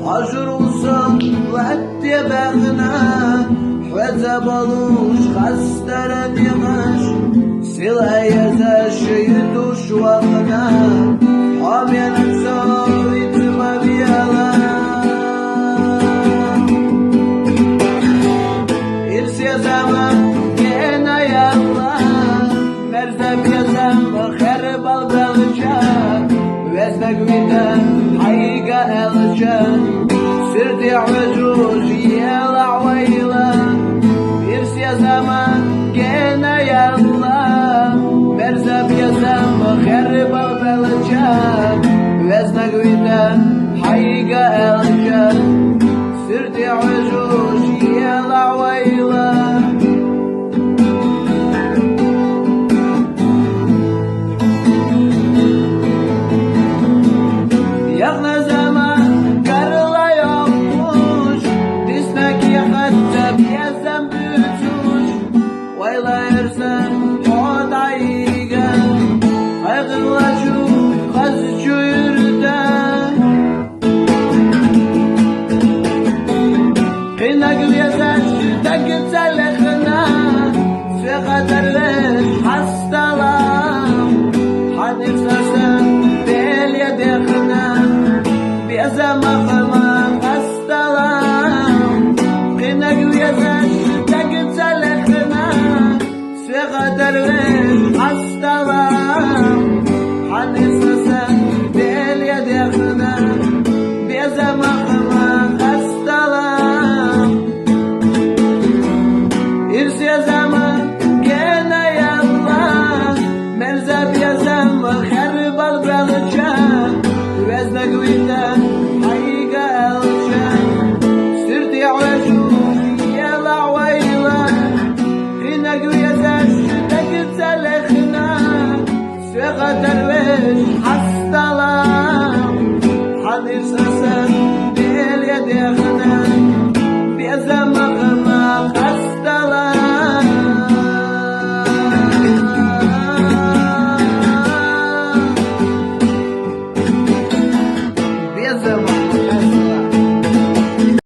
حجروسم وقتی بغنا حوزه بالوش خستر دیمش سلای زشیدوش وقنا حامین سویت مبیالا ارسی زمان گنا یالا مرزب یزم خرب البلجان وزنك ويدان حقيقة الجان سردي عجوز يلا عويلة يرسي يا زمان جينا يلا مرزب يزم خرب البلجان وزنك ويدان حقيقة الجان سردي عجوز يلا عويلة Yakla zaman karıla yokmuş Dismek yakıtta biyazem büyütmüş Vaylayırsan o da iyigen Kaygılacu kazıcı yürüde Kıynak biyazaş da güzelliğine Sve kaderler hastalam Hanif sarsan belye dekine Zamakhman hastalam Kınak yazaş da güzelliğine Sve kaderler hastalam Hani sen belye dekine Bir zamakhman hastalam İrsi zaman gene yallah Merzab yazam kharbal balcan Veznek widan درويش حستلام حنيف سسن ديل يدي خنا